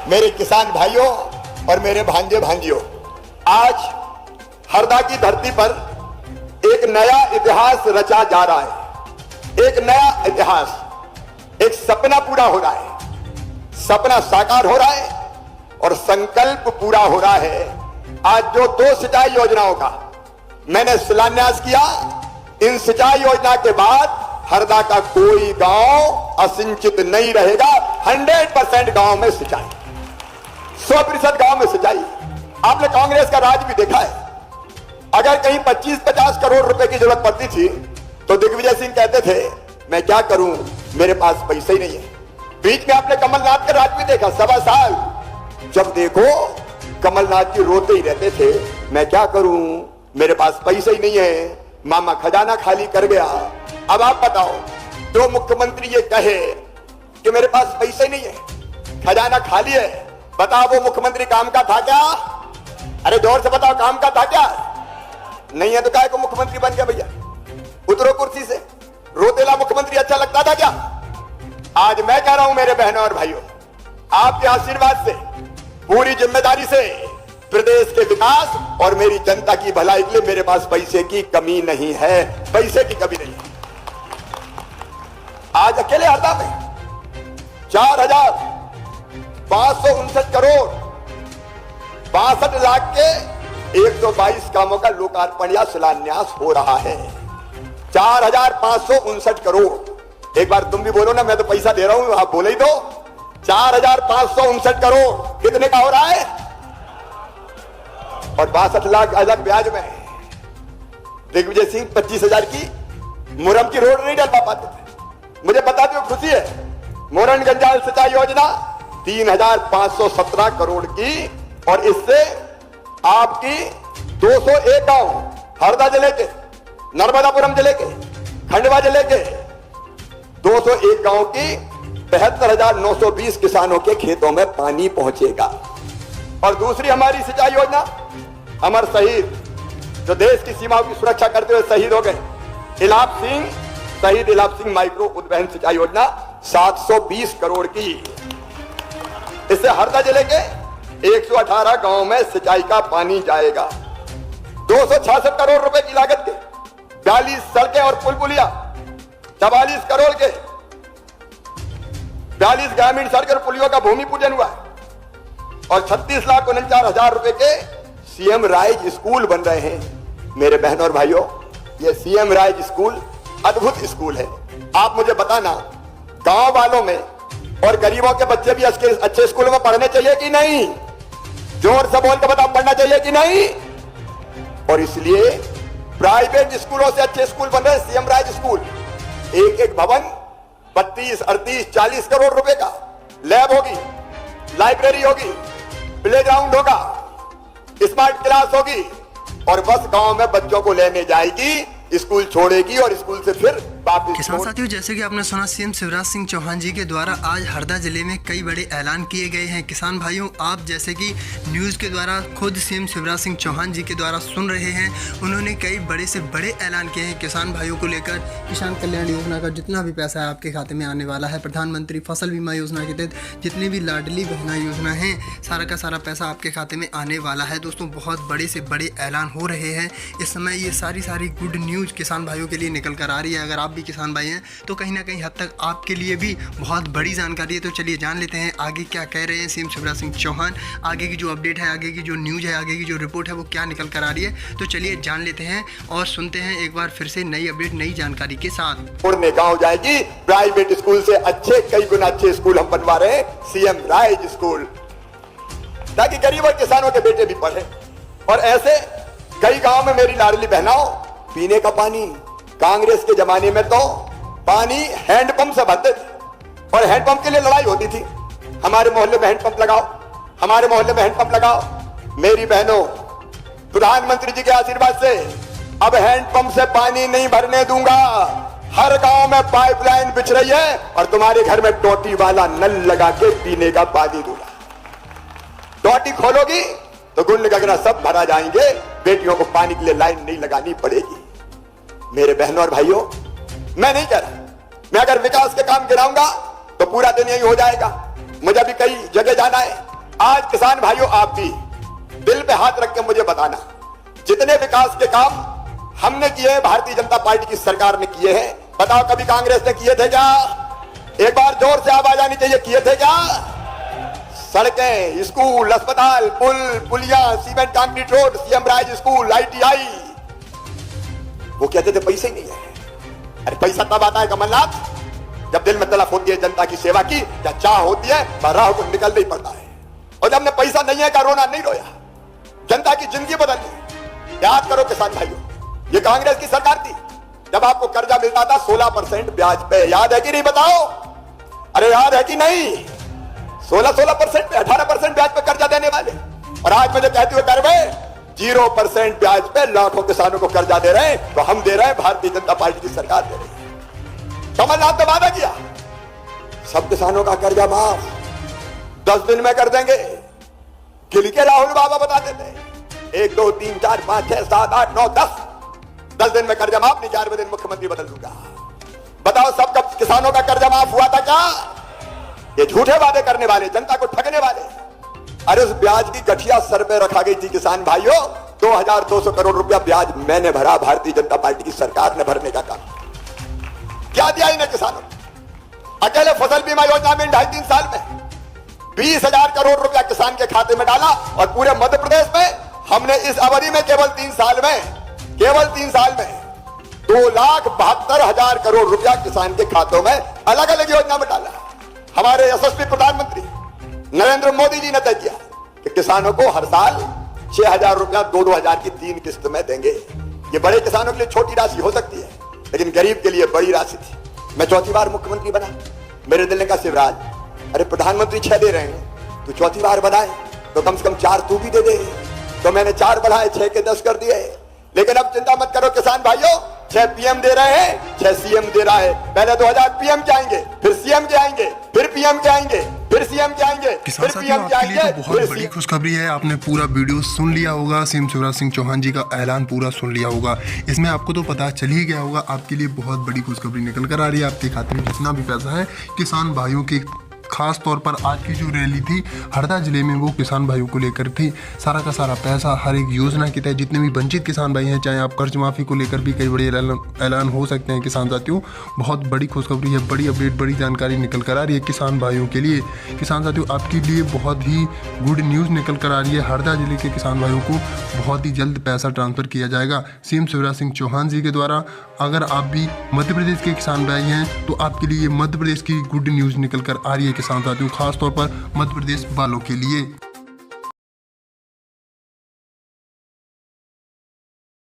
मेरे किसान भाइयों और मेरे भांजे भांजियों, आज हरदा की धरती पर एक नया इतिहास रचा जा रहा है। एक नया इतिहास, एक सपना पूरा हो रहा है, सपना साकार हो रहा है और संकल्प पूरा हो रहा है। आज जो 2 सिंचाई योजनाओं का मैंने शिलान्यास किया, इन सिंचाई योजना के बाद हरदा का कोई गांव असिंचित नहीं रहेगा। 100% गांव में सिंचाई, 100% गांव में सिंचाई। आपने कांग्रेस का राज भी देखा है। अगर कहीं 25-50 करोड़ रुपए की जरूरत पड़ती थी तो दिग्विजय सिंह कहते थे मैं क्या करूं, मेरे पास पैसे ही नहीं है। बीच में आपने कमलनाथ का राज भी देखा, 1.25 साल। जब देखो कमलनाथ जी रोते ही रहते थे, मैं क्या करूं, मेरे पास पैसे ही नहीं है, मामा खजाना खाली कर गया। अब आप बताओ, जो मुख्यमंत्री ये कहे कि मेरे पास पैसे नहीं है, खजाना खाली है, बताओ वो मुख्यमंत्री काम का था क्या? अरे जोर से बताओ, काम का था क्या? नहीं है तो काहे को मुख्यमंत्री बन गया भैया? उतरो कुर्सी से। रोतेला मुख्यमंत्री अच्छा लगता था क्या? आज मैं कह रहा हूं मेरे बहनों और भाइयों, आपके आशीर्वाद से, पूरी जिम्मेदारी से प्रदेश के विकास और मेरी जनता की भलाई के लिए मेरे पास पैसे की कमी नहीं है, पैसे की कमी नहीं है। आज अकेले हरदा में 4,559 करोड़ 62 लाख के 122 कामों का लोकार्पण या शिलान्यास हो रहा है। 4,559 करोड़। एक बार तुम भी बोलो ना, मैं तो पैसा दे रहा हूं, आप बोले ही तो। 4,559 करोड़ कितने का हो रहा है? और 62 लाख अलग ब्याज में। दिग्विजय सिंह 25,000 की मुरम की रोड नहीं डलवा पाते थे। मुझे बताते हो खुशी है। मोरन गंजाल सिंचाई योजना 3,517 करोड़ की, और इससे आपकी 201 गांव, हरदा जिले के, नर्मदापुरम जिले के, खंडवा जिले के 201 गांव की 73,920 किसानों के खेतों में पानी पहुंचेगा। और दूसरी हमारी सिंचाई योजना, अमर शहीद जो देश की सीमाओं की सुरक्षा करते हुए शहीद हो गए, इलाप सिंह, शहीद इलाप सिंह माइक्रो उद्वहन सिंचाई योजना 720 करोड़ की। इससे हरदा जिले के 118 गांव में सिंचाई का पानी जाएगा। 266 करोड़ रुपए की लागत के 42 सड़कें और पुल पुलिया, 44 करोड़ के 42 ग्रामीण सड़क और पुलियों का भूमि पूजन हुआ है। और 36,49,000 रुपए के सीएम राइज स्कूल बन रहे हैं। मेरे बहनों और भाइयों, ये सीएम राइज स्कूल अद्भुत स्कूल है। आप मुझे बताना, गांव वालों में और गरीबों के बच्चे भी अच्छे स्कूलों में पढ़ने चाहिए कि नहीं? जोर से बोल के बताओ, पढ़ना चाहिए कि नहीं? और इसलिए प्राइवेट स्कूलों से अच्छे स्कूल बन रहे, सीएम राइज स्कूल। एक एक भवन 32, 38, 40 करोड़ रुपए का। लैब होगी, लाइब्रेरी होगी, प्ले ग्राउंड होगा, स्मार्ट क्लास होगी, और बस गांव में बच्चों को लेने जाएगी, स्कूल छोड़ेगी और स्कूल से फिर वापस। किसान साथियों, जैसे कि आपने सुना, सीएम शिवराज सिंह चौहान जी के द्वारा आज हरदा जिले में कई बड़े ऐलान किए गए हैं। किसान भाइयों, आप जैसे कि न्यूज़ के द्वारा खुद सीएम शिवराज सिंह चौहान जी के द्वारा सुन रहे हैं, उन्होंने कई बड़े से बड़े ऐलान किए हैं किसान भाइयों को लेकर। किसान कल्याण योजना का जितना भी पैसा है आपके खाते में आने वाला है, प्रधानमंत्री फसल बीमा योजना के तहत जितनी भी लाडली बहना योजना है, सारा का सारा पैसा आपके खाते में आने वाला है। दोस्तों, बहुत बड़े से बड़े ऐलान हो रहे हैं इस समय। ये सारी गुड न्यूज़ किसान भाइयों के लिए निकल कर आ रही है। अगर आप भी किसान भाई हैं तो कहीं ना कहीं हद तक आपके लिए भी बहुत बड़ी जानकारी है। तो चलिए जान लेते हैं आगे क्या कह रहे हैं सीएम शिवराज सिंह चौहान। आगे की जो अपडेट है, आगे की जो न्यूज़ है, आगे की जो रिपोर्ट है, वो क्या निकल कर आ रही है। तो चलिए जान लेते हैं और सुनते हैं एक बार फिर से नई अपडेट, नई जानकारी के साथ। पढ़ने गाँव जाएगी, प्राइवेट स्कूल से अच्छे, कई गुना अच्छे स्कूल हम बनवा रहे हैं, सीएम राइज स्कूल, ताकि गरीब और किसानों के बेटे भी पढ़े। और ऐसे कई गांव में मेरी लाडली बहनाओं, पीने का पानी, कांग्रेस के जमाने में तो पानी हैंडपंप से भरते थे और हैंडपंप के लिए लड़ाई होती थी। हमारे मोहल्ले में हैंडपंप लगाओ, हमारे मोहल्ले में हैंडपंप लगाओ। मेरी बहनों, प्रधानमंत्री जी के आशीर्वाद से अब हैंडपंप से पानी नहीं भरने दूंगा। हर गांव में पाइपलाइन बिछ रही है और तुम्हारे घर में टोटी वाला नल लगा के पीने का पानी दूंगा। टोटी खोलोगी तो गुंड गगरा सब भरा जाएंगे, बेटियों को पानी के लिए लाइन नहीं लगानी पड़ेगी। मेरे बहनों और भाइयों, मैं नहीं कह रहा, मैं अगर विकास के काम गिराऊंगा तो पूरा दिन यही हो जाएगा। मुझे भी कई जगह जाना है, आज किसान भाइयों, आप भी दिल पे हाथ रख के मुझे बताना, जितने विकास के काम हमने किए हैं, भारतीय जनता पार्टी की सरकार ने किए हैं, बताओ कभी कांग्रेस ने किए थे क्या? एक बार जोर से आवाज आनी चाहिए, किए थे क्या? सड़कें, स्कूल, अस्पताल, पुल, पुलिया, cement concrete road, CM rise school, ITI। वो कहते थे पैसे ही नहीं है। अरे पैसा तब आता है कमलनाथ जब दिल में तड़प होती है जनता की सेवा की, या चाह होती है, राह को निकलना ही पड़ता है। और जब ने पैसा नहीं है का रोना नहीं रोया, जनता की जिंदगी बदल दी। याद करो किसान भाइयों, ये कांग्रेस की सरकार थी जब आपको कर्जा मिलता था 16% ब्याज पे, याद है कि नहीं बताओ? अरे याद है कि नहीं? 16% पे, 18% ब्याज पे कर्जा देने वाले, और आज मुझे कहते हुए कर रहे 0% ब्याज पे लाखों किसानों को कर्जा दे रहे हैं। तो हम दे रहे हैं, भारतीय जनता पार्टी की सरकार दे रही है। कमलनाथ ने वादा किया सब किसानों का कर्जा माफ 10 दिन में कर देंगे। गिल के राहुल बाबा बताते थे 1 2 3 4 5 6 7 8 9 10 दिन में कर्जा माफ, नहीं 11वें दिन मुख्यमंत्री बदल दूंगा। बताओ सब किसानों का कर्जा माफ हुआ था क्या? ये झूठे वादे करने वाले, जनता को ठगने वाले। अरे उस ब्याज की गठिया सर पे रखा गई थी किसान भाइयों। 2200 करोड़ रुपया ब्याज मैंने भरा, भारतीय जनता पार्टी की सरकार ने भरने का काम क्या दिया इन्हें किसानों? अकेले फसल बीमा योजना में 2.5-3 साल में 20,000 करोड़ रुपया किसान के खाते में डाला, और पूरे मध्य प्रदेश में हमने इस अवधि में केवल 3 साल में 2,72,000 करोड़ रुपया किसान के खातों में अलग अलग योजना में डाला। हमारे यशस्वी प्रधानमंत्री नरेंद्र मोदी जी ने तय किया कि किसानों को हर साल 6,000 रुपया 2-2 हजार की 3 किस्त में देंगे। ये बड़े किसानों के लिए छोटी राशि हो सकती है, लेकिन गरीब के लिए बड़ी राशि थी। मैं चौथी बार मुख्यमंत्री बना, मेरे दिल ने कहा शिवराज, अरे प्रधानमंत्री 6 दे रहे हैं, तू चौथी बार बनाए तो कम से कम 4 तू भी दे दे। तो मैंने 4 बढ़ाए, 6 के 10 कर दिए। लेकिन अब चिंता मत करो किसान भाइयों, 6 PM दे रहे हैं, 6 CM दे रहा है। पहले 2000 PM के आएंगे, फिर CM के आएंगे, फिर PM के आएंगे, फिर CM के आएंगे, किसान साथियों, आपके लिए तो बहुत बड़ी खुशखबरी है। आपने पूरा वीडियो सुन लिया होगा, सीएम शिवराज सिंह चौहान जी का ऐलान पूरा सुन लिया होगा। इसमें आपको तो पता चल ही गया होगा, आपके लिए बहुत बड़ी खुशखबरी निकल कर आ रही है। आपके खाते में जितना भी पैसा है, किसान भाइयों के खास तौर पर आज की जो रैली थी हरदा जिले में, वो किसान भाइयों को लेकर थी। सारा का सारा पैसा हर एक योजना के तहत जितने भी वंचित किसान भाई हैं, चाहे आप कर्ज माफ़ी को लेकर भी कई बड़े ऐलान हो सकते हैं किसान साथियों। बहुत बड़ी खुशखबरी है, बड़ी अपडेट, बड़ी जानकारी निकल कर आ रही है किसान भाइयों के लिए। किसान साथियों, आपके लिए बहुत ही गुड न्यूज़ निकल कर आ रही है। हरदा जिले के किसान भाइयों को बहुत ही जल्द पैसा ट्रांसफ़र किया जाएगा सीएम शिवराज सिंह चौहान जी के द्वारा। अगर आप भी मध्य प्रदेश के किसान भाई हैं तो आपके लिए मध्य प्रदेश की गुड न्यूज़ निकल कर आ रही है किसान साथियों, खासतौर पर मध्य प्रदेश वालों के लिए।